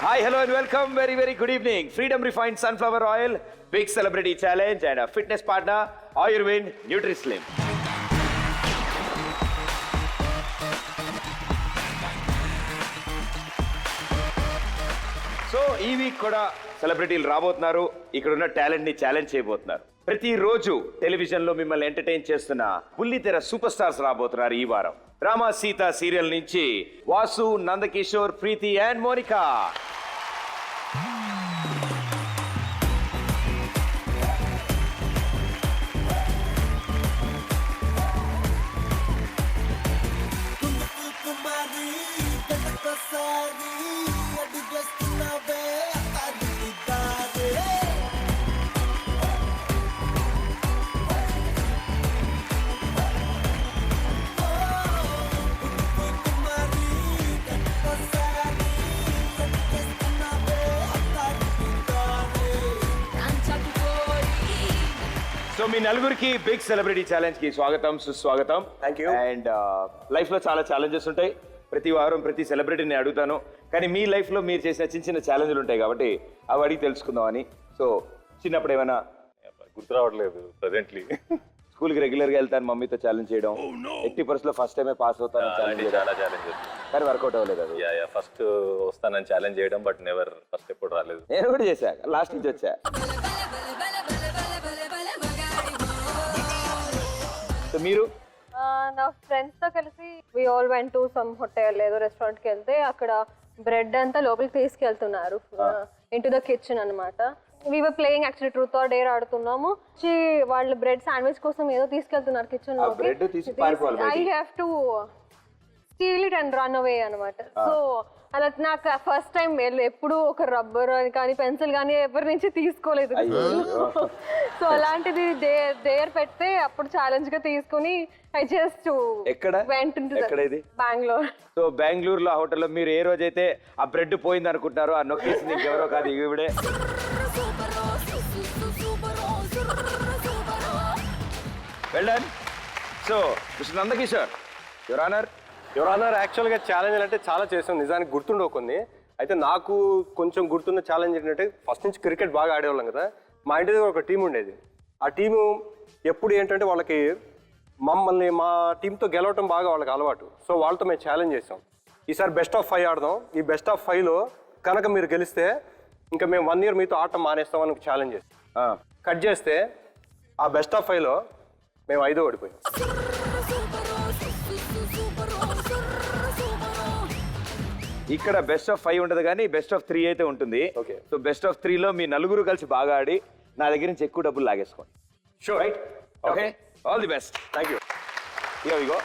Hi, hello and welcome. Very good evening. Freedom Refined Sunflower Oil, Big Celebrity Challenge and a fitness partner, Ayurved Nutri-Slim. So ఈ week కూడా సెలబ్రిటీలు రాబోతున్నారు. ఇక్కడ ఉన్న talent ని challenge చేయబోతున్నారు. ప్రతిరోజు టెలివిజన్ లో మిమ్మల్ని ఎంటర్టైన్ చేస్తున్న బుల్లితెర సూపర్ స్టార్స్ రాబోతున్నారు ఈ వారం. రామా సీత సీరియల్ నుంచి వాసు, నందకిషోర్, ప్రీతి అండ్ మోనికా. సో మీ నలుగురికి బిగ్ సెలబ్రిటీ ఛాలెంజ్ కి స్వాగతం, సుస్వాగతం. Thank you. అండ్ లైఫ్ లో చాలా ఛాలెంజెస్ ఉంటాయి. ప్రతి వారం ప్రతి సెలబ్రిటీని అడుగుతాను, కానీ మీ లైఫ్ లో మీరు చేసిన చిన్న ఛాలెంజ్లు ఉంటాయి కాబట్టి అవి అడిగి తెలుసుకుందాం అని. సో చిన్నప్పుడు ఏమైనా గుర్తు రావట్లేదు ప్రెసెంట్లీ. స్కూల్ కి రెగ్యులర్ గా వెళ్తాను, మమ్మీతో ఛాలెంజ్ చేయడం, 80% లో ఫస్ట్ టైమే పాస్ అవుతాను చాలా ఛాలెంజెస్, కానీ వర్కౌట్ అవ్వలేదు అది. ఫస్ట్ వస్తానని ఛాలెంజ్ చేయడం, బట్ నెవర్ ఫస్ట్ ఎప్పుడు రాలేదు. నేను కూడా చేశా, లాస్ట్ నుంచి వచ్చా. సో మీరు? నా ఫ్రెండ్స్ తో కలిసి we all went to some hotel ఏదో రెస్టారెంట్ కి వెళ్తే అక్కడ బ్రెడ్ అంతా లోపలికి తీసుకెళ్తున్నారు ఇంటూ ద కిచెన్ అన్నమాట. We were playing actually truth or dare ఆడుతున్నాము. వాళ్ళు బ్రెడ్ శాండ్విచ్ కోసం ఏదో తీసుకెళ్తున్నారు కిచెన్ లోకి. I have to steal it and run away అనమాట. సో అలా నాకు ఫస్ట్ టైం ఎప్పుడు ఒక రబ్బర్ కానీ పెన్సిల్ కానీ ఎవరి నుంచి తీసుకోలేదు. సో అలాంటిది డేర్ పెడితే అప్పుడు ఛాలెంజ్ గా తీసుకుని I just went into Bengaluru. So బెంగళూరులో ఆ హోటల్లో మీరు ఏ రోజైతే ఆ బ్రెడ్ పోయింది అనుకుంటున్నారో ఆ నొక్కేసింది ఇంకెవరో కాదు, ఈవిడే. Well done. So mister Nandakishore, your honour. యాక్చువల్గా ఛాలెంజ్ అంటే చాలా చేసాం, నిజానికి గుర్తుండవు కొన్ని. అయితే నాకు కొంచెం గుర్తున్న ఛాలెంజ్ ఏంటంటే ఫస్ట్ నుంచి క్రికెట్ బాగా ఆడేవాళ్ళం కదా. మా ఇంటి దగ్గర ఒక టీం ఉండేది. ఆ టీము ఎప్పుడు ఏంటంటే వాళ్ళకి మమ్మల్ని మా టీంతో గెలవటం బాగా వాళ్ళకి అలవాటు. సో వాళ్ళతో మేము ఛాలెంజ్ చేసాం, ఈసారి బెస్ట్ ఆఫ్ 5 ఆడదాం. ఈ బెస్ట్ ఆఫ్ 5లో కనుక మీరు గెలిస్తే ఇంకా మేము 1 year మీతో ఆట మానేస్తామని ఛాలెంజ్ చేస్తాం. కట్ చేస్తే ఆ బెస్ట్ ఆఫ్ 5లో మేము 5వ ఓడిపోయాం. ఇక్కడ బెస్ట్ ఆఫ్ 5 ఉంటుంది కానీ బెస్ట్ ఆఫ్ 3 అయితే ఉంటుంది. ఓకే. సో బెస్ట్ ఆఫ్ 3లో మీ నలుగురు కలిసి బాగా ఆడి నా దగ్గర నుంచి ఎక్కువ డబ్బులు లాగేసుకోండి. Sure, right? Okay, all the best. Thank you. Here we go.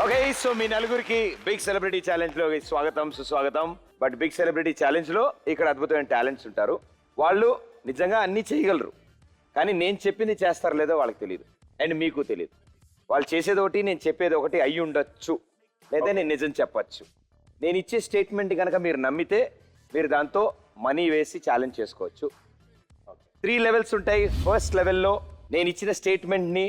Okay, so మీ నలుగురికి బిగ్ సెలబ్రిటీ ఛాలెంజ్ లో స్వాగతం, సుస్వాగతం. బట్ బిగ్ సెలబ్రిటీ ఛాలెంజ్ లో ఇక్కడ అద్భుతమైన టాలెంట్స్ ఉంటారు. వాళ్ళు నిజంగా అన్ని చేయగలరు, కానీ నేను చెప్పింది చేస్తారో లేదో వాళ్ళకి తెలియదు అండ్ మీకు తెలియదు. వాళ్ళు చేసేది ఒకటి, నేను చెప్పేది ఒకటి అయ్యి ఉండొచ్చు, లేదా నేను నిజం చెప్పచ్చు. నేను ఇచ్చే స్టేట్మెంట్ కనుక మీరు నమ్మితే మీరు దాంతో మనీ వేసి ఛాలెంజ్ చేసుకోవచ్చు. 3 levels ఉంటాయి. ఫస్ట్ లెవెల్లో నేను ఇచ్చిన స్టేట్మెంట్ని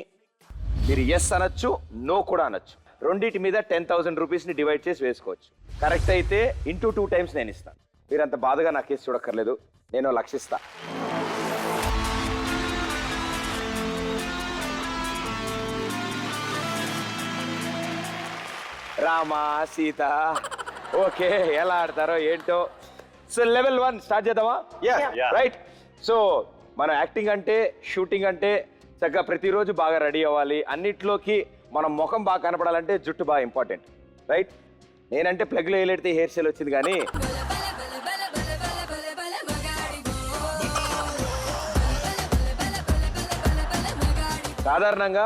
మీరు ఎస్ అనొచ్చు, నో కూడా అనొచ్చు. రెండింటి మీద 10,000 రూపీస్ని డివైడ్ చేసి వేసుకోవచ్చు. కరెక్ట్ అయితే ఇంటూ 2 times నేను ఇస్తాను. మీరు అంత బాధగా నా కేసు చూడక్కర్లేదు, నేను లక్షిస్తా. రామా సీత, ఓకే, ఎలా ఆడతారో ఏంటో. సో లెవెల్ 1 స్టార్ట్ చేద్దామా? రైట్. సో మనం యాక్టింగ్ అంటే, షూటింగ్ అంటే చక్కగా ప్రతిరోజు బాగా రెడీ అవ్వాలి. అన్నిట్లోకి మనం ముఖం బాగా కనపడాలంటే జుట్టు బాగా ఇంపార్టెంట్, రైట్? నేనంటే ప్లగ్లో వేలెడితే హెయిర్ స్టైల్ వచ్చింది, కానీ సాధారణంగా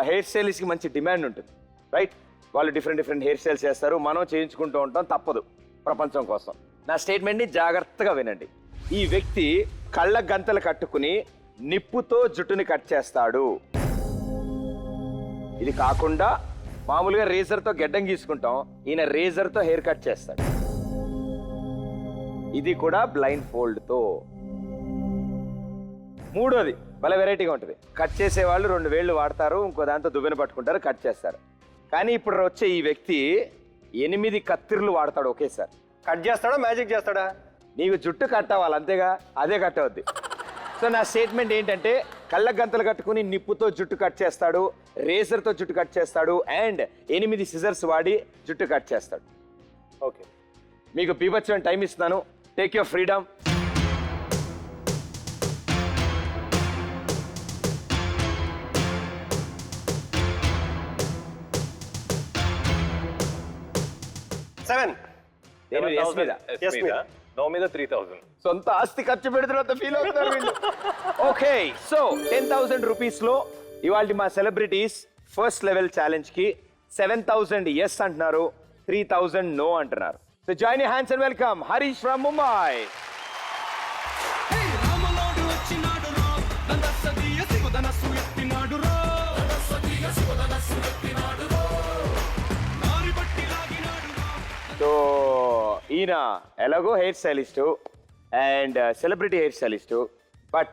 హెయిర్ స్టైలిస్ట్కి మంచి డిమాండ్ ఉంటుంది, రైట్? వాళ్ళు డిఫరెంట్ హెయిర్ స్టైల్స్ చేస్తారు, మనం చేయించుకుంటూ ఉంటాం, తప్పదు ప్రపంచం కోసం. నా స్టేట్మెంట్ని జాగ్రత్తగా వినండి. ఈ వ్యక్తి కళ్ళ గంతలు కట్టుకుని నిప్పుతో జుట్టుని కట్ చేస్తాడు. ఇది కాకుండా మామూలుగా రేజర్తో గెడ్డం గీసుకుంటాం, ఈయన రేజర్తో హెయిర్ కట్ చేస్తాడు. ఇది కూడా బ్లైండ్ ఫోల్డ్తో. మూడోది, భలే వెరైటీగా ఉంటుంది. కట్ చేసే వాళ్ళు 2 వేళ్ళు వాడతారు, ఇంకో దాంతో దువ్వెన పట్టుకుంటారు, కట్ చేస్తారు. కానీ ఇప్పుడు వచ్చే ఈ వ్యక్తి 8 కత్తిర్లు వాడతాడు ఒకేసారి. కట్ చేస్తాడా మ్యాజిక్ చేస్తాడా? నీకు జుట్టు కట్ అవ్వాలి అంతేగా, అదే కట్ అవుద్ది. సో నా స్టేట్మెంట్ ఏంటంటే కళ్ళ గంతలు కట్టుకుని నిప్పుతో జుట్టు కట్ చేస్తాడు, రేజర్తో జుట్టు కట్ చేస్తాడు, అండ్ 8 సిజర్స్ వాడి జుట్టు కట్ చేస్తాడు. ఓకే, మీకు బీభత్సమైన టైం ఇస్తున్నాను. Take your freedom. Seven. Yes మీద. నో మీద 3000. సొంత ఆస్తి ఖర్చు పెడుతున్నంత ఫీల్ అవుతున్నారు వీళ్ళు. ఓకే, సో 10,000 రూపీస్ లో ఇవాళ మా సెలబ్రిటీస్ ఫస్ట్ లెవెల్ ఛాలెంజ్ కి 7,000 ఎస్ అంటున్నారు, 3,000 నో అంటున్నారు. So join your hands and welcome Harish from Mumbai. So ఈయన ఎలాగో hair stylist and celebrity hair stylist, but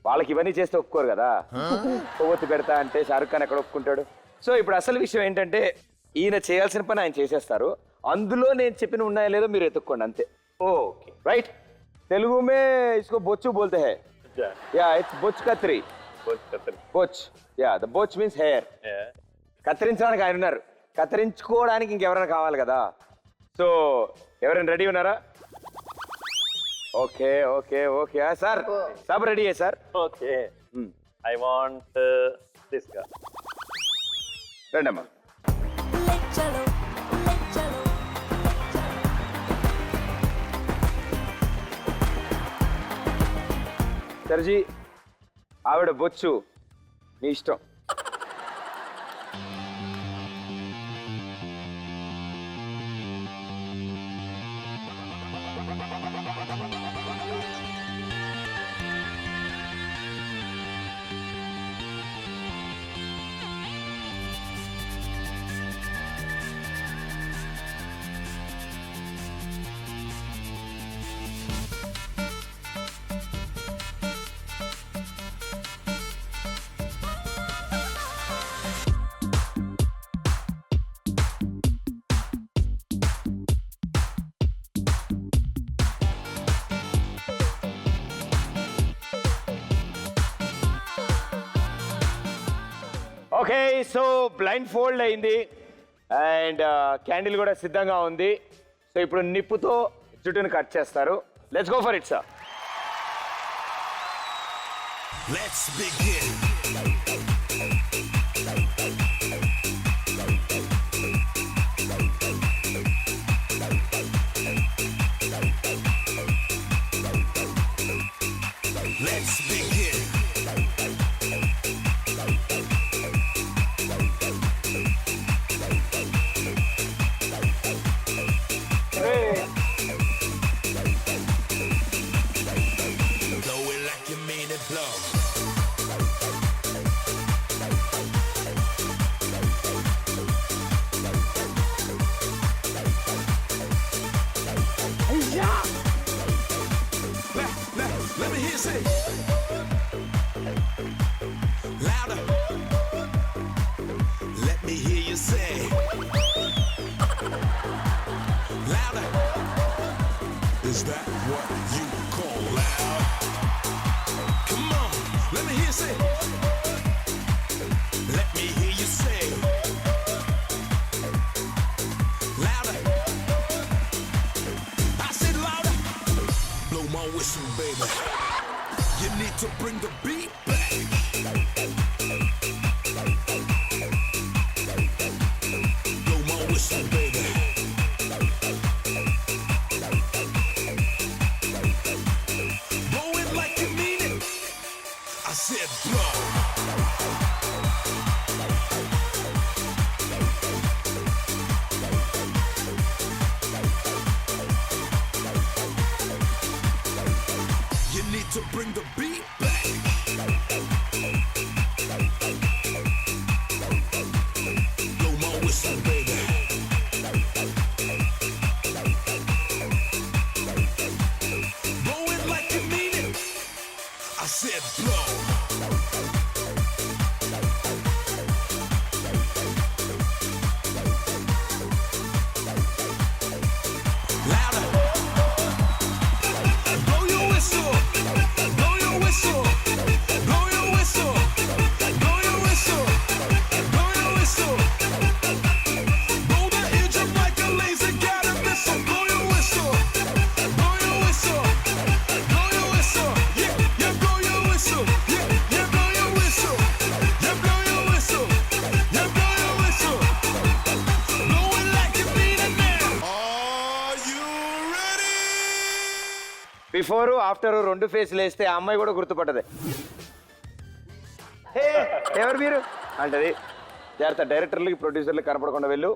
వాళ్ళకి ఇవన్నీ చేస్తే ఒప్పుకోరు కదా. కొవ్వొత్తి పెడతా అంటే షారుఖ్ ఖాన్ ఎక్కడ ఒప్పుకుంటాడు. సో ఇప్పుడు అసలు విషయం ఏంటంటే ఈయన చేయాల్సిన పని ఆయన చేసేస్తారు, అందులో నేను చెప్పిన ఉన్నాయో లేదో మీరు ఎత్తుక్కోండి అంతే. Okay, right. తెలుగు మే ఇస్కో బొచ్చు బోల్తే హై. యా, ఇట్స్ బొచ్చు కత్రి. బొచ్, యా, ద బొచ్ మీన్స్ హెయిర్. కత్తిరించడానికి ఆయన ఉన్నారు, కత్తిరించుకోవడానికి ఇంకెవరైనా కావాలి కదా. సో ఎవరైనా రెడీ ఉన్నారా? ఓకే ఓకే ఓకే సార్, సబ్ రెడీ है sir. Okay, I want this గా. రండమ్మా. సర్జీ, ఆవిడ బొచ్చు మీ ఇష్టం. ఓకే, సో బ్లైండ్ ఫోల్డ్ అయింది అండ్ క్యాండిల్ కూడా సిద్ధంగా ఉంది. సో ఇప్పుడు నిప్పుతో జుట్టును కట్ చేస్తారు. Let's go for it sir. Let's begin. Let's begin. Blow it like you mean it, blow. Let me hear you say louder. Let me hear you say louder. Is that what you call loud? Come on, let me hear you say. Let me hear you say louder. I said louder. Blow my whistle, baby. You need to bring the beat back. Blow my whistle, baby. Blow it like you mean it. I said blow. You need to bring the beat back. Blow my whistle, baby. Blow it like you mean it. I said blow. Before after 2 ఫేస్లు వేస్తే ఆ అమ్మాయి కూడా గుర్తుపట్టదు. హే, ఎవరు మీరు అంటది. జాగ్రత్త, డైరెక్టర్లకి ప్రొడ్యూసర్లకి కనపడకుండా వెళ్ళు.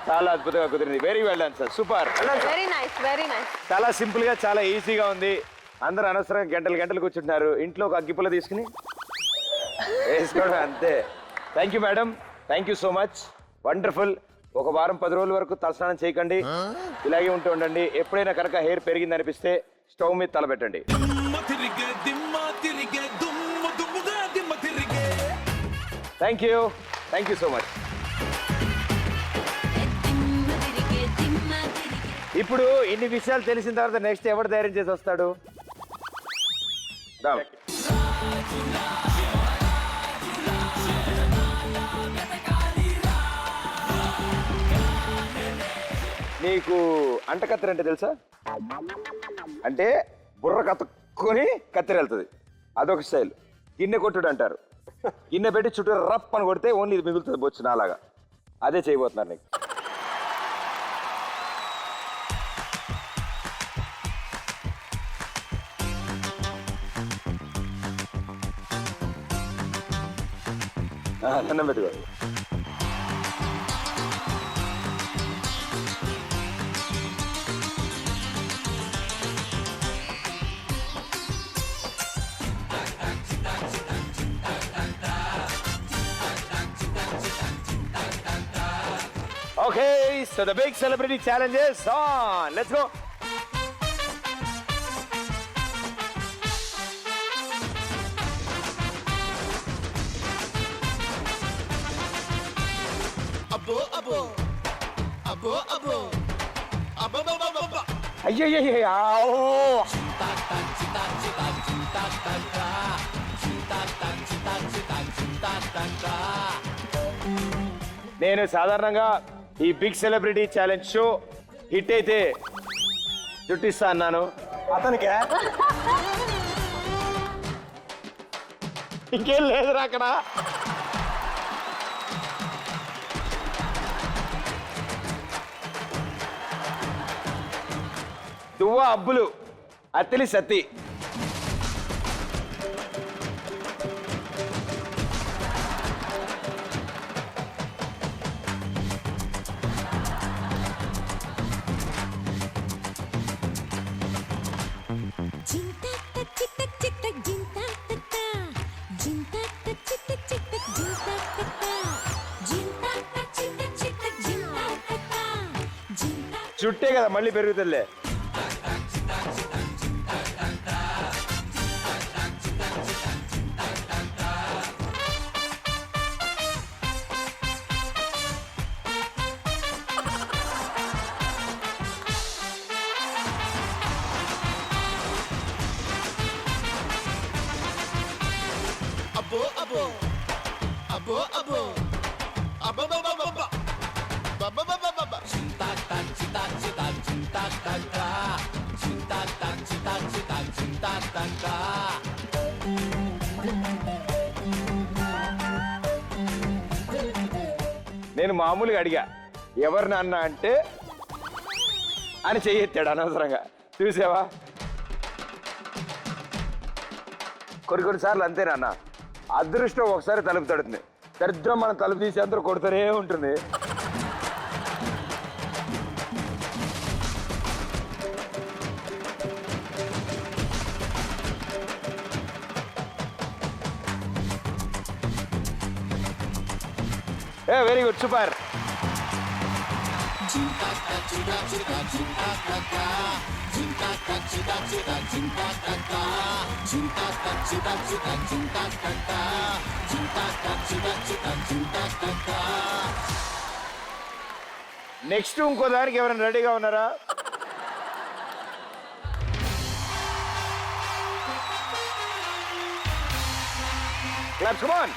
చాలా అద్భుతంగా కుదిరింది. Very well done sir, super. Very nice, very nice. చాలా సింపుల్ గా, చాలా ఈజీగా ఉంది. అందరూ అనవసరంగా గంటలు కూర్చుంటున్నారు. ఇంట్లో ఒక అగ్గిపుల్ల తీసుకుని వేసుకోవడం అంతే. Thank you madam, thank you so much, wonderful. ఒక వారం 10 రోజుల వరకు తలస్నానం చేయకండి, ఇలాగే ఉంటూ ఉండండి. ఎప్పుడైనా కనుక హెయిర్ పెరిగింది అనిపిస్తే స్టవ్ మీద తలబెట్టండి. Thank you so much. ఇప్పుడు ఇన్ని విషయాలు తెలిసిన తర్వాత నెక్స్ట్ ఎవరు ధైర్యం చేసి వస్తాడు? రామ్. నీకు అంట కత్తెర అంటే తెలుసా? అంటే బుర్ర కత్తుకొని కత్తెర వెళ్తుంది, అదొక స్టైల్. గిన్నె కొట్టుడు అంటారు. గిన్నె పెట్టి చుట్టూ రప్ అని కొడితే ఓన్లీ ఇది మిగులుతుంది బొచ్చు నాలాగా. అదే చేయబోతున్నారు నీకు. దండం పెట్టుకో. Okay, so the big celebrity challenge is on. Let's go. అయ్యయ్యో, నేను సాధారణంగా ఈ big celebrity challenge show hit అయితే జుట్టిస్తా అన్నాను. అతనికి ఇంకేం లేదురా అక్కడ. దువ్వ అబ్బులు, అత్తిలి సత్తి. చుట్టే కదా మళ్ళీ పెరుగుతుందిలే. నేను మామూలుగా అడిగా ఎవరు నాన్న అంటే అని చెయ్యెత్తాడు అనవసరంగా. చూసావా, కొన్నిసార్లు అంతే నాన్న. అదృష్టం ఒకసారి తలుపు తడుతుంది, దరిద్రం మనం తలుపు తీసి అందరూ కొడుతూనే ఉంటుంది. Very good, super. నెక్స్ట్ ఇంకో దానికి ఎవరైనా రెడీగా ఉన్నారా? Claps, come on.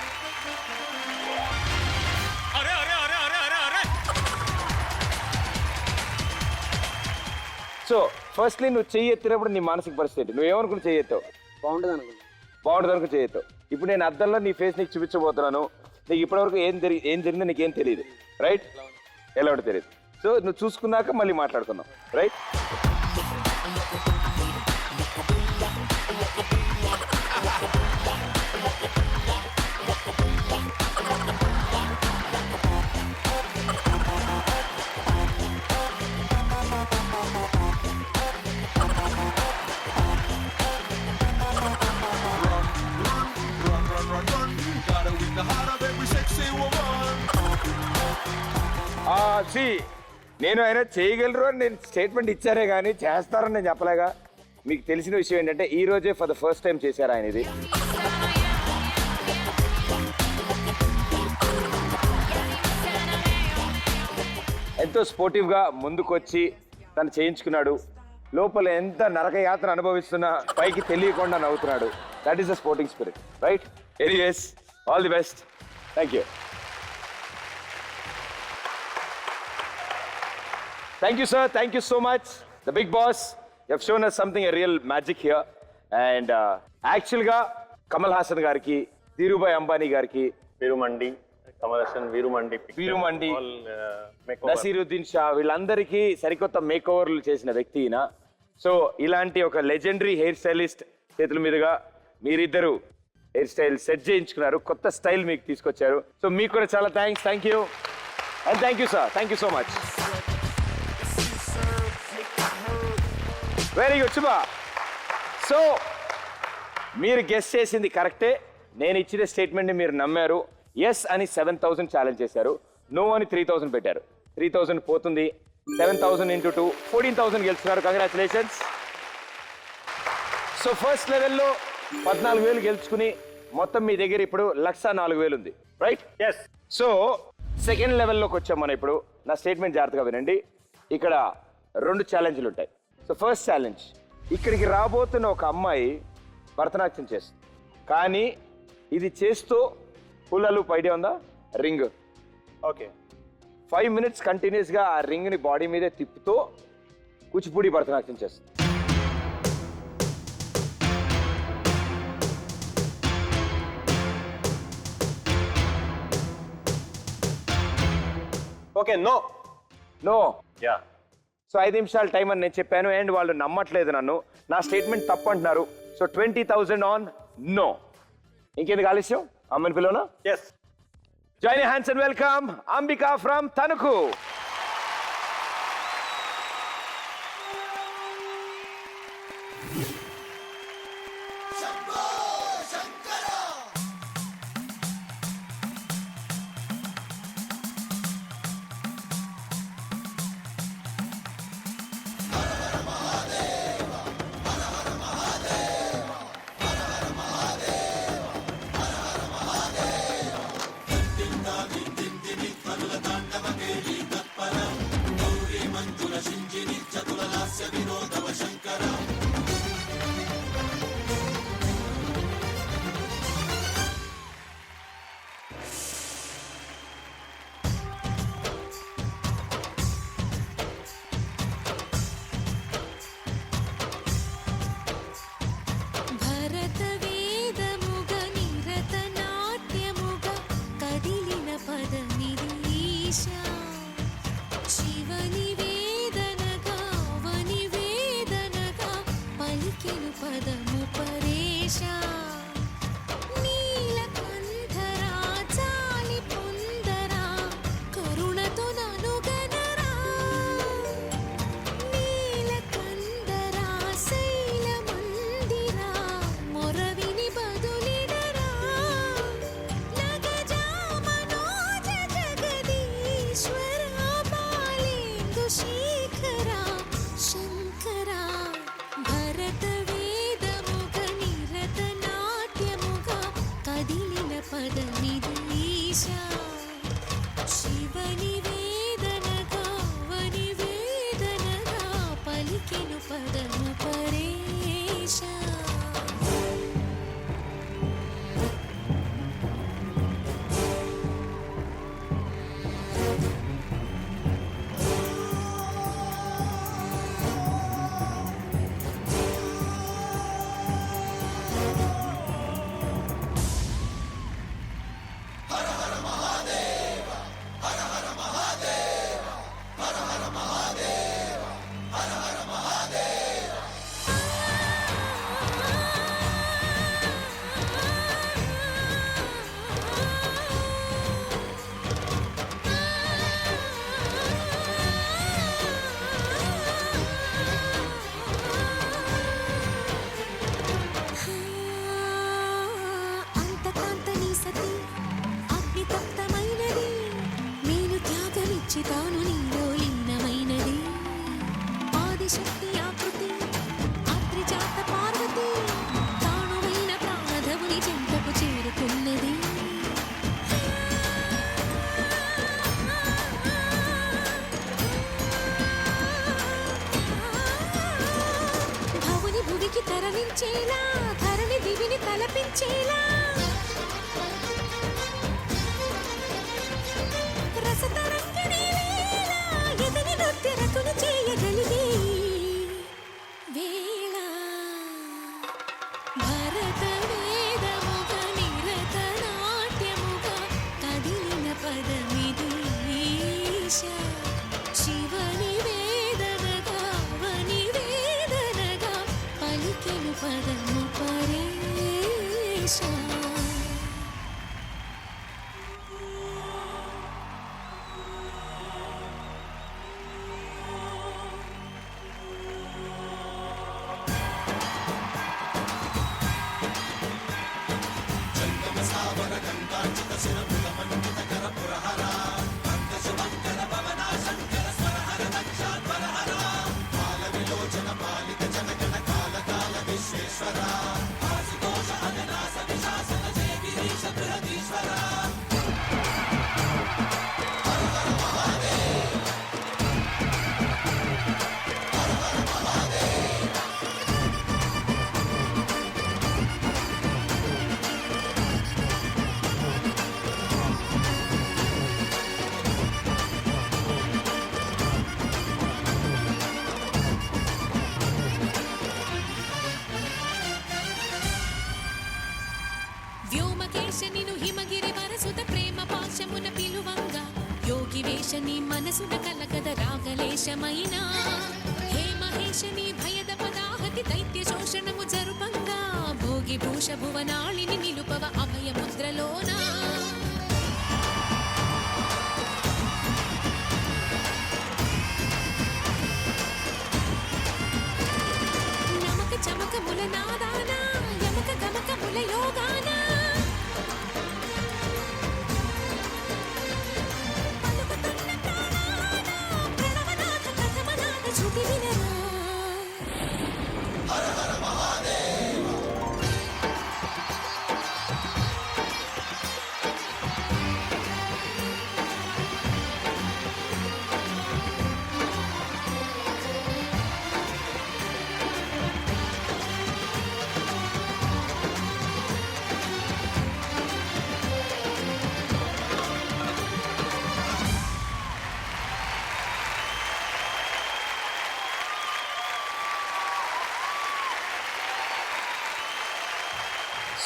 So firstly నువ్వు చెయ్యి ఎత్తినప్పుడు నీ మానసిక పరిస్థితి నువ్వేమనుకుని చెయ్యి ఎత్తావు? బాగుంటుంది అనుకుని చెయ్యి ఎత్తావు. ఇప్పుడు నేను అద్దంలో నీ ఫేస్ నీకు చూపించబోతున్నాను. నీకు ఇప్పటివరకు ఏం జరిగిందో నీకేం తెలియదు, రైట్? ఎలా ఉంటే తెలియదు. సో నువ్వు చూసుకున్నాక మళ్ళీ మాట్లాడుకుందాం, రైట్? సి నేను ఆయన చేయగలరు అని నేను స్టేట్మెంట్ ఇచ్చారే కానీ చేస్తారని నేను చెప్పలేగా. మీకు తెలిసిన విషయం ఏంటంటే ఈ రోజే ఫర్ ద ఫస్ట్ టైం చేశారు ఆయన ఇది. ఎంతో స్పోర్టివ్గా ముందుకొచ్చి తను చేయించుకున్నాడు. లోపల ఎంత నరక యాత్ర అనుభవిస్తున్నా పైకి తెలియకుండా నవ్వుతున్నాడు. That is the sporting spirit, right? Anyways, all the best. Thank you. Thank you, sir. Thank you so much. The big boss, you have shown us something, a real magic here. And actually ga Kamal Haasan gariki, Dhirubhai Ambani gariki, Virumandi, Kamal Haasan, Virumandi, Virumandi, Naseeruddin Shah వీళ్ళందరికీ సరికొత్త make ఓవర్లు చేసిన వ్యక్తి ఈయన. So ఇలాంటి ఒక legendary hair stylist చేతుల మీదుగా మీరిద్దరు హెయిర్ స్టైల్ సెట్ చేయించుకున్నారు. కొత్త స్టైల్ మీకు తీసుకొచ్చారు. సో మీకు కూడా చాలా thanks. Thank you. And thank you sir. Thank you so much. Very good శుభ. సో మీరు గెస్ చేసింది కరెక్టే. నేను ఇచ్చిన స్టేట్మెంట్ని మీరు నమ్మారు. ఎస్ అని 7,000 ఛాలెంజ్ చేశారు. నో అని 3,000 పెట్టారు. 3,000 పోతుంది. 7,000 into 2 14,000 గెలుస్తున్నారు. కంగ్రాచులేషన్స్. సో ఫస్ట్ లెవెల్లో 14,000 గెలుచుకుని మొత్తం మీ దగ్గర ఇప్పుడు 104,000 ఉంది, రైట్? ఎస్. సో సెకండ్ లెవెల్లోకి వచ్చాం మనం ఇప్పుడు. నా స్టేట్మెంట్ జాగ్రత్తగా వినండి. ఇక్కడ 2 ఛాలెంజ్లు ఉంటాయి. సో ఫస్ట్ ఛాలెంజ్, ఇక్కడికి రాబోతున్న ఒక అమ్మాయి భరతనాట్యం చేస్తుంది. కానీ ఇది చేస్తూ పుల్లలు ఐడియా ఉందా? రింగ్. ఓకే. 5 minutes కంటిన్యూస్గా ఆ రింగ్ని బాడీ మీదే తిప్పుతూ కూచిపూడి భరతనాట్యం చేస్తుంది. Okay. No. No. Yeah. So 5 నిమిషాలు టైం అని నేను చెప్పాను అండ్ వాళ్ళు నమ్మట్లేదు నన్ను. నా స్టేట్మెంట్ తప్పు అంటున్నారు. So 20,000 on no. ఇంకెందుకు ఆలస్యం, అమ్మని పిల్లనా? Yes. Join hands and welcome Ambika from Tanuku. తలచేలా ధరణి దివిని తలపించేలా రసతరంగిణి వేళ ఎదని నృత్యరతులు చేయగలిగే వేళ భరత వేదముగ నిరత నాట్యముగా కదిలిన పదమిది ఈశ శివని వేదనగా వని వేదనగా పలికెను పదము పరేశ వ్యోమకేశ నిను హిమగిరి వరసుత ప్రేమ పాశమున పిలువంగా యోగి వేషని మనసున కలకద రాగలేశమైన హే మహేశని భయద పదాహతి దైత్య శోషణము జరుపంగా భోగి భూష భువనాళిని నిలుపవ అభయ ముద్రలోనా నమక చమకముల నాదాన యమక గమకముల యోగాన పలుకుతున్న ప్రాణాన ప్రణవనాథ ప్రథమనాథ శృతి వినరా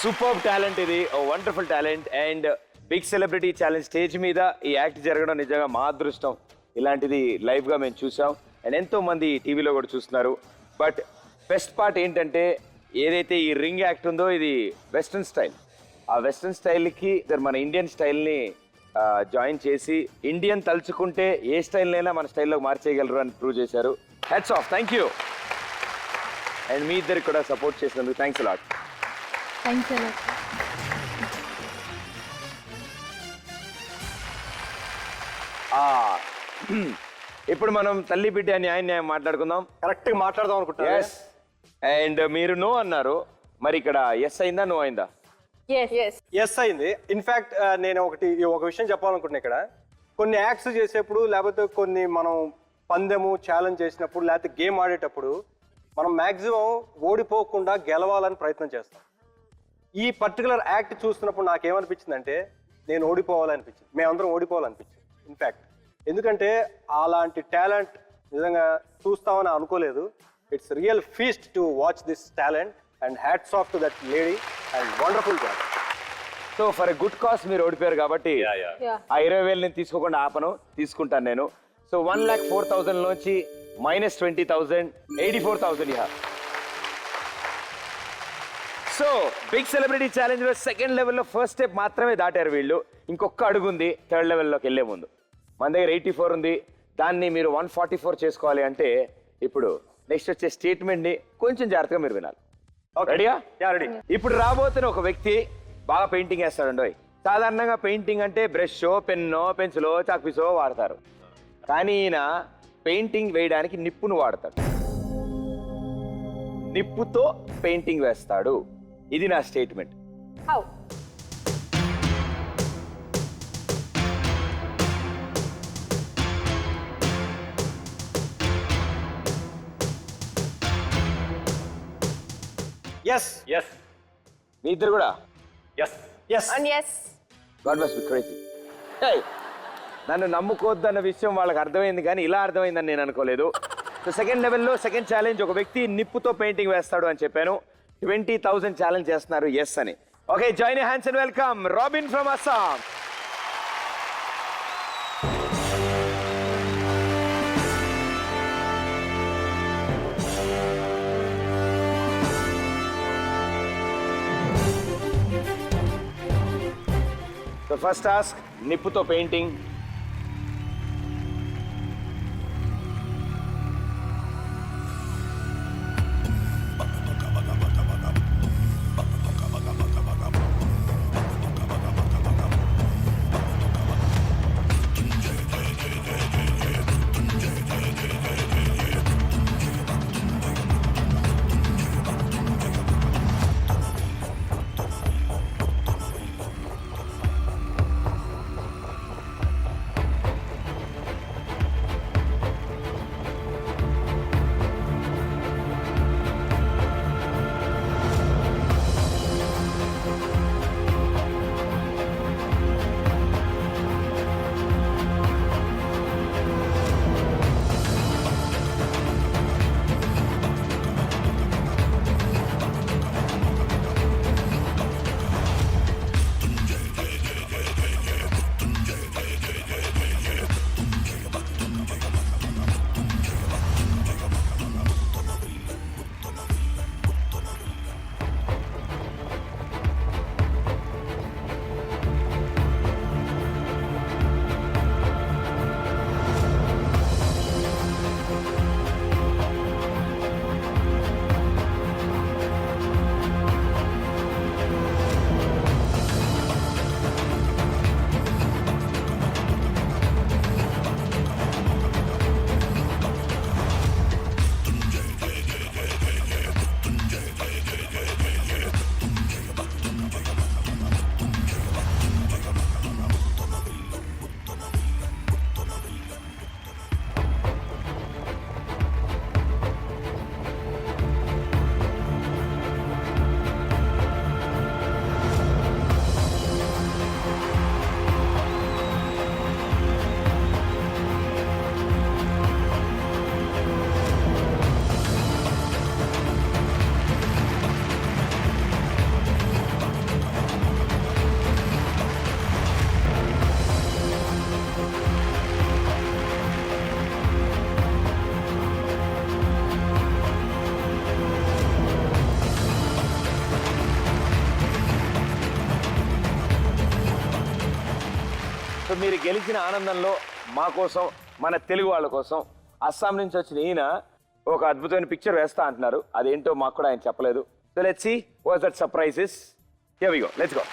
సూపర్ టాలెంట్ ఇది, wonderful talent. And big celebrity challenge stage మీద ఈ యాక్ట్ జరగడం నిజంగా మా అదృష్టం. ఇలాంటిది లైవ్గా మేము చూసాం అండ్ ఎంతో మంది టీవీలో కూడా చూస్తున్నారు. బట్ బెస్ట్ పార్ట్ ఏంటంటే ఏదైతే ఈ రింగ్ యాక్ట్ ఉందో ఇది వెస్ట్రన్ స్టైల్. ఆ వెస్ట్రన్ స్టైల్కి మన ఇండియన్ స్టైల్ని జాయిన్ చేసి ఇండియన్ తలుచుకుంటే ఏ స్టైల్నైనా మన స్టైల్లో మార్చేయగలరు అని ప్రూవ్ చేశారు. Hats off, thank you. And మీ ఇద్దరికి కూడా సపోర్ట్ చేసినందుకు థ్యాంక్స్ అలాట్. థ్యాంక్స్ అలా. ఇప్పుడు మనం తల్లి బిడ్డ న్యాయం మాట్లాడుకుందాం. కరెక్ట్గా మాట్లాడదాం అనుకుంటా. ఎస్. అండ్ మీరు నో అన్నారు, మరి ఇక్కడ ఎస్ అయిందా నో అయిందా? ఎస్ అయింది. ఇన్ఫ్యాక్ట్ నేను ఒక విషయం చెప్పాలనుకుంటున్నా. ఇక్కడ కొన్ని యాక్ట్స్ చేసేప్పుడు లేకపోతే కొన్ని మనం పందెము ఛాలెంజ్ చేసినప్పుడు లేకపోతే గేమ్ ఆడేటప్పుడు మనం మ్యాక్సిమం ఓడిపోకుండా గెలవాలని ప్రయత్నం చేస్తాం. ఈ పర్టికులర్ యాక్ట్ చూస్తున్నప్పుడు నాకేమనిపించిందంటే నేను ఓడిపోవాలనిపించింది, మేమందరం ఓడిపోవాలనిపించింది. ఇన్ఫ్యాక్ట్ ఎందుకంటే అలాంటి టాలెంట్ నిజంగా చూస్తామని అనుకోలేదు. It's real feast to watch this talent and hats off to that lady and wonderful job. So for a good cause మీరు ఓడిపోయారు కాబట్టి Yeah. ఆ 20,000 నేను తీసుకోకుండా ఆపను, తీసుకుంటాను నేను. సో 1,04,000 నుంచి -20,000 84,000 yeah. So big celebrity challenge లో సెకండ్ లెవెల్లో ఫస్ట్ స్టెప్ మాత్రమే దాటారు వీళ్ళు. ఇంకొక అడుగు ఉంది థర్డ్ లెవెల్లోకి వెళ్ళే ముందు. మన దగ్గర 84 ఉంది, దాన్ని మీరు 144 చేసుకోవాలి అంటే ఇప్పుడు నెక్స్ట్ వచ్చే స్టేట్మెంట్ ని కొంచెం జాగ్రత్తగా మీరు వినాలి. రెడీయా? రెడీ. ఇప్పుడు రాబోతున్న ఒక వ్యక్తి బాగా పెయింటింగ్ వేస్తాడండి. సాధారణంగా పెయింటింగ్ అంటే బ్రష్, పెన్నో, పెన్సిలో, చాక్పీసో వాడతారు. కానీ ఈయన పెయింటింగ్ వేయడానికి నిప్పును వాడతాడు. నిప్పుతో పెయింటింగ్ వేస్తాడు. ఇది నా స్టేట్మెంట్. హౌ? ఎస్ ఎస్ మీ ఇద్దరు కూడా yes yes and yes God must be crazy. నన్ను నమ్ముకోవద్దన్న విషయం వాళ్ళకి అర్థమైంది, కానీ ఇలా అర్థమైందని నేను అనుకోలేదు. సో సెకండ్ లెవెల్లో సెకండ్ ఛాలెంజ్, ఒక వ్యక్తి నిప్పుతో పెయింటింగ్ వేస్తాడు అని చెప్పాను. 20,000 ఛాలెంజ్ చేస్తున్నారు ఎస్ అని. Okay, join hands and welcome Robin from Assam. So first task నిప్పుతో పెయింటింగ్. సో మీరు గెలిచిన ఆనందంలో మా కోసం, మన తెలుగు వాళ్ళ కోసం అస్సాం నుంచి వచ్చిన ఈయన ఒక అద్భుతమైన పిక్చర్ వేస్తా అంటున్నారు. అదేంటో మాకు కూడా ఆయన చెప్పలేదు. So let's see what that surprise is. Here we go, let's go.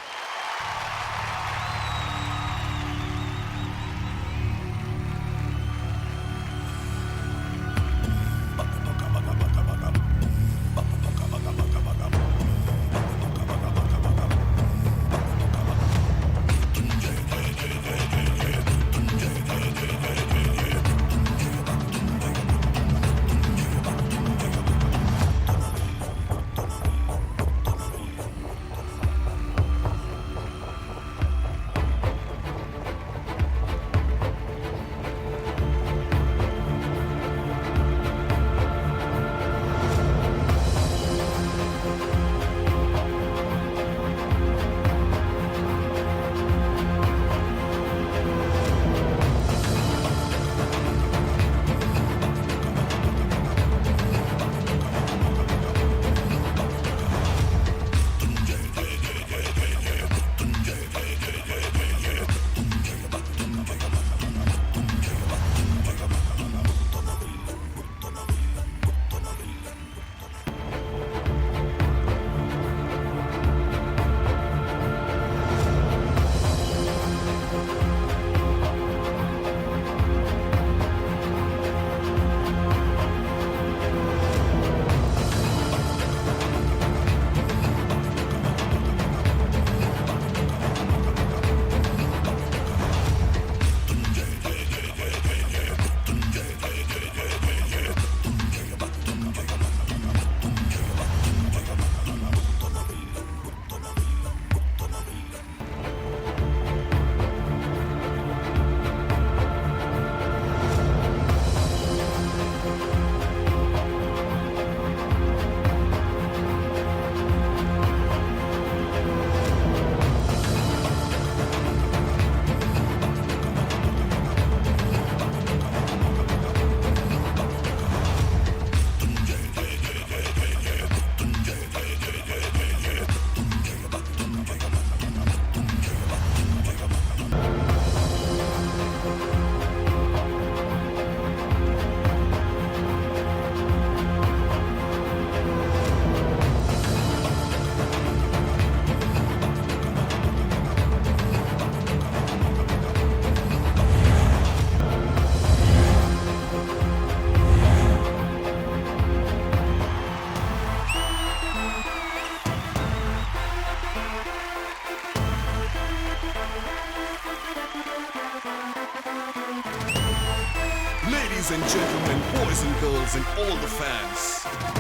Ladies and gentlemen, boys and girls, and all the fans,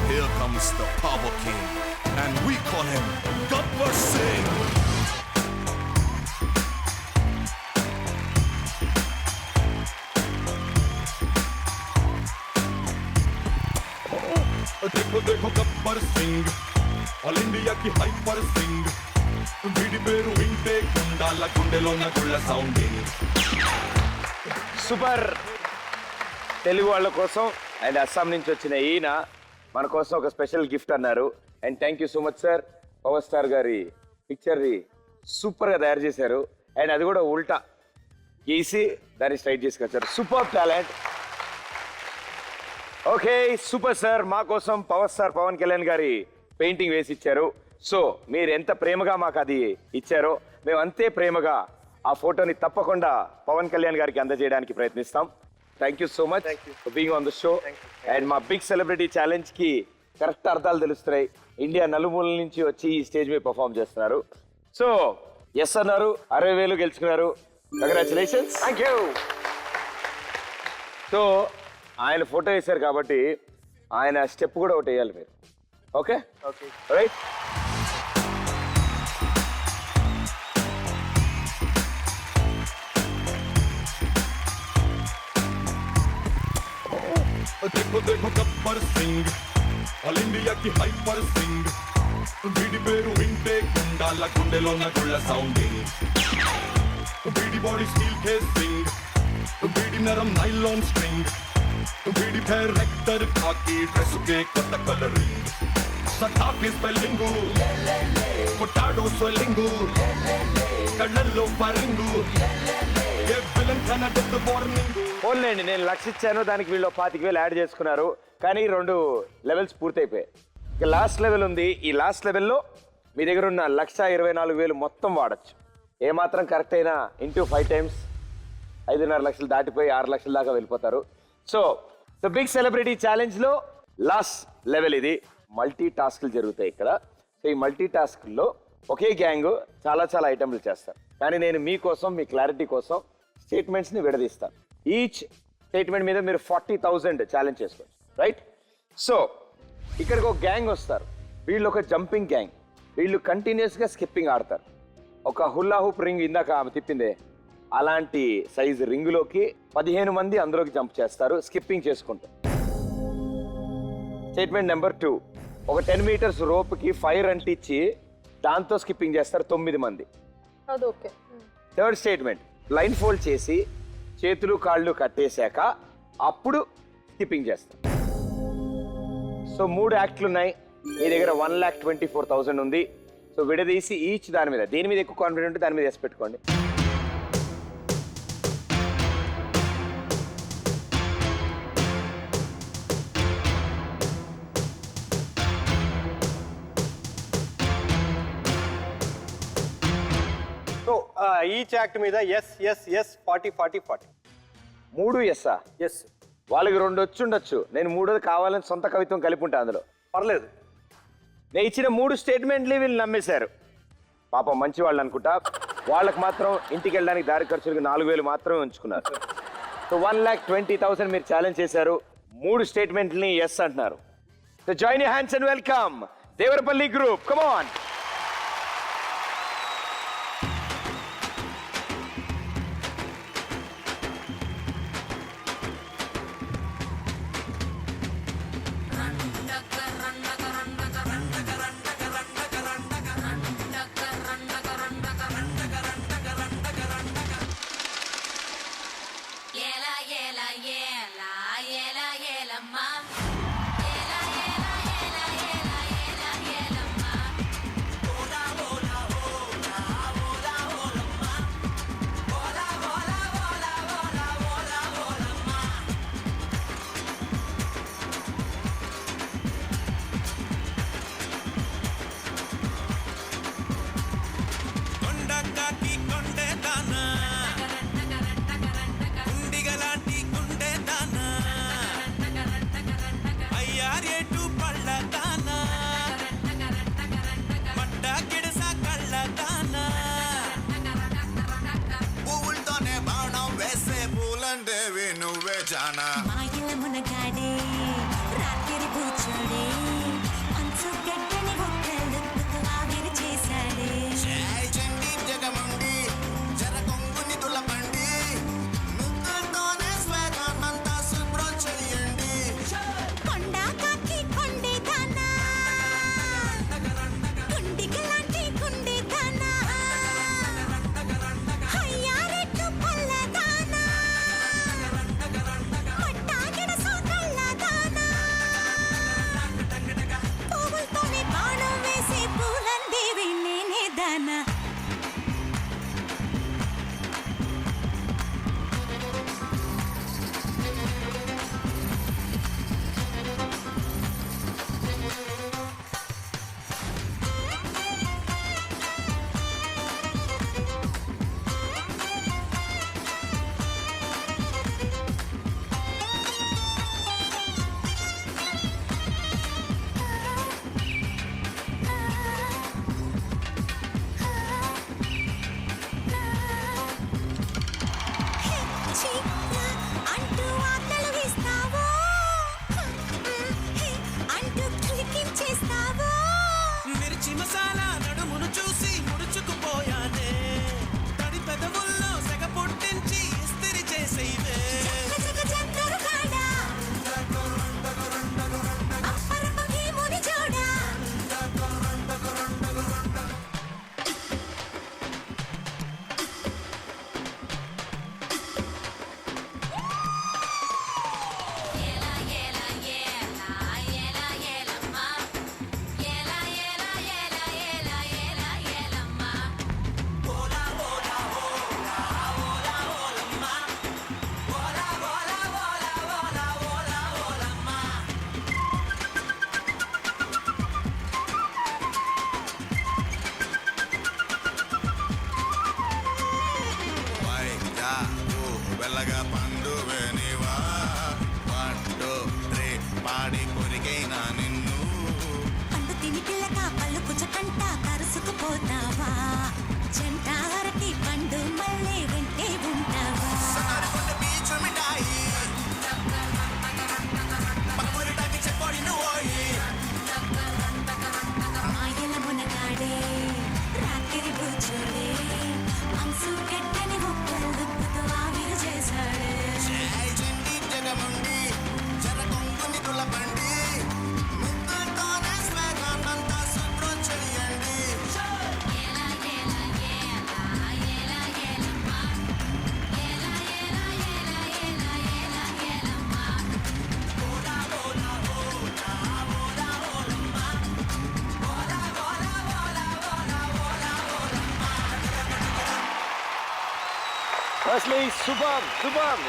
here comes the Power King, and we call him Gabbar Singh. देखो देखो Gabbar Singh all India की hyper Singh వీడి పేరు వింటే గుండాల గుండెలో ఉన్న గుళ్ళ sounding super. Telugu వాళ్ళ కోసం అండ్ అస్సాం నుంచి వచ్చిన ఈయన మన కోసం ఒక స్పెషల్ గిఫ్ట్ అన్నారు. And thank you so much sir. Power star గారి పిక్చర్ని సూపర్గా తయారు చేశారు. అండ్ అది కూడా ఉల్టా గీసి దాన్ని స్ట్రైట్ చేసుకొచ్చారు. Super talent. Okay super sir. మా కోసం పవర్ స్టార్ పవన్ కళ్యాణ్ గారి పెయింటింగ్ వేసి ఇచ్చారు. సో మీరు ఎంత ప్రేమగా మాకు అది ఇచ్చారో మేము అంతే ప్రేమగా ఆ ఫోటోని తప్పకుండా పవన్ కళ్యాణ్ గారికి అందజేయడానికి ప్రయత్నిస్తాం. Thank you so much for being on the show. And మా బిగ్ సెలబ్రిటీ ఛాలెంజ్ కి కరెక్ట్ అర్థాలు తెలుస్తున్నాయి. ఇండియా నలుమూలల నుంచి వచ్చి ఈ స్టేజ్ మీద పర్ఫామ్ చేస్తున్నారు. సో ఎస్ అన్నారు, 60,000 గెలుచుకున్నారు. కంగ్రాచులేషన్స్. Thank you. సో ఆయన ఫోటో వేశారు కాబట్టి ఆయన స్టెప్ కూడా ఒకటి వేయాలి మీరు. Okay okay right. देखो देखो गब्बर सिंह ऑल इंडिया की हाइपर सिंह వీడి పేరు వింటే గుండాల గుండెలో ఉన్న గుళ్ళ సౌండింగ్ వీడి బాడీ స్టీల్ కేసింగ్ వీడి నరం నైలాన్ స్ట్రింగ్ వీడి పేరు రెక్టర్ కాకి డ్రెస్ కే కొత్త కలరింగ్ సటాఫీ స్పెల్లింగు పొటాటో స్వెల్లింగు కళ్ళల్లో ఫరింగు ఏ విలన్ కన డెత్ వార్నింగ్. ఓన్లేండి నేను లక్షించాను, దానికి వీళ్ళు 25,000 యాడ్ చేసుకున్నారు. కానీ 2 లెవెల్స్ పూర్తయిపోయాయి. ఇక లాస్ట్ లెవెల్ ఉంది. ఈ లాస్ట్ లెవెల్లో మీ దగ్గర ఉన్న 1,24,000 మొత్తం వాడచ్చు. ఏమాత్రం కరెక్ట్ అయినా ఇంటూ 5 times 5.5 లక్షలు దాటిపోయి 6 లక్షల దాకా వెళ్ళిపోతారు. సో ద బిగ్ సెలబ్రిటీ ఛాలెంజ్లో లాస్ట్ లెవెల్ ఇది. మల్టీ టాస్క్లు జరుగుతాయి ఇక్కడ. సో ఈ మల్టీ టాస్క్లో ఒకే గ్యాంగ్ చాలా చాలా ఐటమ్లు చేస్తారు. కానీ నేను మీకోసం మీ క్లారిటీ కోసం స్టేట్మెంట్స్ని విడదీస్తాను. ఈచ్ స్టేట్మెంట్ మీద మీరు 40,000 ఛాలెంజ్ చేసుకోవచ్చు. రైట్. సో ఇక్కడికి ఒక గ్యాంగ్ వస్తారు. వీళ్ళు ఒక జంపింగ్ గ్యాంగ్. వీళ్ళు కంటిన్యూస్గా స్కిప్పింగ్ ఆడతారు. ఒక హుల్లా హూప్ రింగ్ ఇందాక ఆమె తిప్పిందే అలాంటి సైజు రింగులోకి 15 మంది అందులోకి జంప్ చేస్తారు స్కిప్పింగ్ చేసుకుంటూ. స్టేట్మెంట్ నెంబర్ 2, ఒక 10 meters రోప్కి ఫైర్ అంటించి దాంతో స్కిప్పింగ్ చేస్తారు 9 మంది. అది okay. Third statement, blind fold చేసి చేతులు కాళ్ళు కట్టేశాక అప్పుడు స్కిప్పింగ్ చేస్తారు. సో 3 యాక్ట్లు ఉన్నాయి. మీ దగ్గర 1,24,000 ఉంది. సో విడదీసి ఈచ్ దాని మీద, దేని మీద ఎక్కువ కాన్ఫిడెంట్ దాని మీద వేసి పెట్టుకోండి. సో ఈచ్ యాక్ట్ మీద ఎస్ ఎస్ ఎస్ 40 40 40. 3 ఎస్సా? ఎస్. వాళ్ళకి 2 వచ్చి ఉండొచ్చు. నేను 3వది కావాలని సొంత కవిత్వం కలిపి ఉంటా అందులో. పర్లేదు. నేను ఇచ్చిన 3 స్టేట్మెంట్లు వీళ్ళు నమ్మేశారు. పాపం మంచి వాళ్ళు అనుకుంటా. వాళ్ళకి మాత్రం ఇంటికి వెళ్ళడానికి దారి ఖర్చులకు 4,000 మాత్రమే ఉంచుకున్నారు. సో 1,20,000 మీరు ఛాలెంజ్ చేశారు. 3 స్టేట్మెంట్ని ఎస్ అంటున్నారు. So join your hands and welcome Devarapalli group. Come on. పువ్వులతోనే బాణం వేసే పూలంటే నువ్వే జానా. మాయల మునగాడే రాత్రి కూర్చోడే అంచు గడ్డని ఒక్కళ్ళు ఆవిరి చేశాడే కొండా కాకి కొండే దానా కుండికి లాంటి కుండే దానా హయ్యారెట్టు పల్ల దానా మట్టాగిడ సోకళ్ళ దానా పువ్వులతోనే బాణం వేసే పూలందేవి నేనే దానా అంటూ ఆటలు వేస్తావో అంటూ క్లికించేస్తావో మిర్చి మసాలా నడుమును చూసి ముడుచుకుపోయానే తడి పెదవుల్లో సెగ పుట్టించి ఇస్తిరి చేసేవే జగజగజంతరు కాడా అప్పరపకి ముని జోడా వెళ్ళగా పండు వేనివా పట్టు రే పాడి కొరికైనా నిన్ను పండు తిని పిల్లగా పళ్ళు పుచ్చకంట కరుసుకుపోతావా జంట అరటి పండు మళ్ళీ వింటే ఉంటావా బీచు మిఠాయి పక్కమురిటాకి చెప్పడి నువ్వు మాయల మునగాడే రాత్రి కూర్చోడే అంచు గడ్డని ఒక్కళ్ళు ఆవిరి చేశాడే చిండి జగముండి జరగొంగుని తులబండి ముద్దుతోనే స్వేదాన్నంతా శుభ్రం చెయ్యండి ఫస్ట్లీ సూపర్ సూపర్.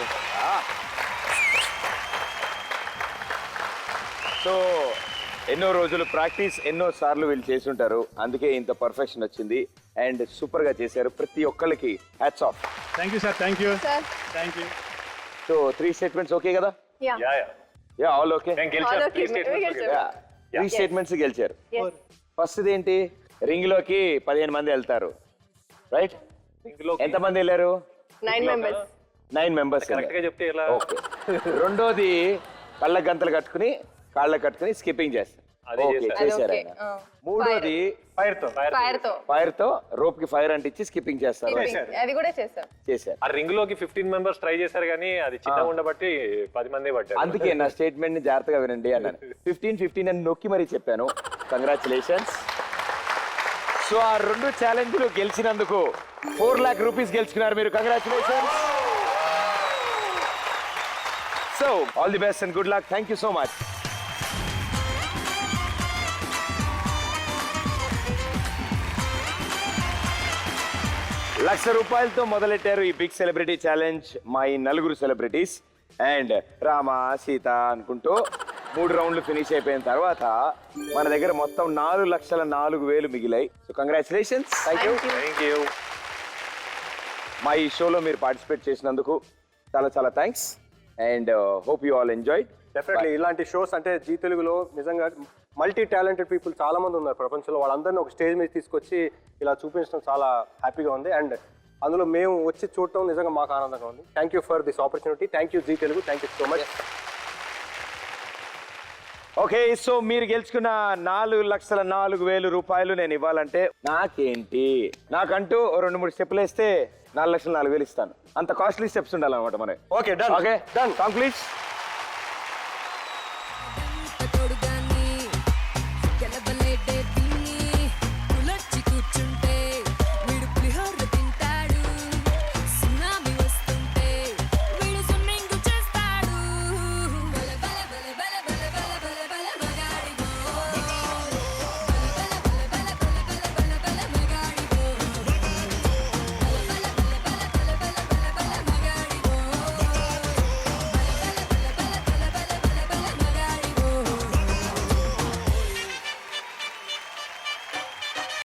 సో ఎన్నో రోజులు ప్రాక్టీస్, ఎన్నో సార్లు వీళ్ళు చేసి ఉంటారు, అందుకే ఇంత పర్ఫెక్షన్ వచ్చింది. అండ్ సూపర్ గా చేశారు. ప్రతి ఒక్కళ్ళకి hats off. Thank you sir, thank you, sir thank you. So 3 statements okay కదా? Yeah yeah yeah yeah all okay. నేను గెలిచాను. okay, Three statements we okay. గెలిచాం. 3 స్టేట్మెంట్స్ గెలిచారు. yes ఫస్ట్ ఏంటి, రింగ్ లోకి 15 మంది వెళ్తారు, రైట్? ఇందులో ఎంతమంది వెళ్ళారు? 9 members 9 మెంబర్స్. కరెక్ట్ గా చెప్తే ఎలా? ఓకే. రెండోది కళ్ళ గంతలు కట్టుకుని కాళ్ళ కట్టుకుని స్కిప్పింగ్ చేస్తారు. అది ఓకే చేశారు. చేశారు అది ఆయన. okay. మూడోది ఫైర్ తో ఫైర్ తో ఫైర్ తో రోప్ కి ఫైర్ అంటించి స్కిప్పింగ్ చేస్తారు. అది కూడా చేసాం. చేశారు. ఆ రింగ్ లోకి 15 మెంబర్స్ ట్రై చేశారు కానీ అది చిన్నగా ఉండబట్టి 10 మంది పట్టారు. అందుకే నా స్టేట్మెంట్ ని జాగ్రత్తగా వినండి అన్నాను. 15 అని నొక్కి మరీ చెప్పాను. కంగ్రాచులేషన్స్. సో ఆ 2 ఛాలెంజ్లు గెలిచినందుకు 4 లాక్ రూపీస్ గెలుచుకున్నారు మీరు. Congratulations. So all the best and good luck. Thank you so much. ₹1,00,000 మొదలెట్టారు ఈ బిగ్ సెలబ్రిటీ ఛాలెంజ్ మా ఈ 4 సెలబ్రిటీస్. అండ్ రామ సీత అనుకుంటూ 3 రౌండ్లు ఫినిష్ అయిపోయిన తర్వాత మన దగ్గర మొత్తం 4,04,000 మిగిలాయి. So congratulations. Thank you. Thank you. మా ఈ షోలో మీరు పార్టిసిపేట్ చేసినందుకు చాలా చాలా thanks. And hope you all enjoyed. Definitely ఇలాంటి షోస్ అంటే జీ తెలుగులో నిజంగా మల్టీ టాలెంటెడ్ పీపుల్ చాలా మంది ఉన్నారు ప్రపంచంలో. వాళ్ళందరినీ ఒక స్టేజ్ మీద తీసుకొచ్చి ఇలా చూపించడం చాలా హ్యాపీగా ఉంది. అండ్ అందులో మేము వచ్చి చూడటం నిజంగా మాకు ఆనందంగా ఉంది. Thank you for this opportunity. Thank you Zee Telugu. Thank you so much. Okay, so మీరు గెలుచుకున్న 4,04,000 రూపాయలు నేను ఇవ్వాలంటే నాకేంటి, నాకంటూ 2-3 స్టెప్లు వేస్తే 4,04,000 ఇస్తాను. అంత కాస్ట్లీ స్టెప్స్ ఉండాలన్నమాట మనకి. Okay done. Okay done. Please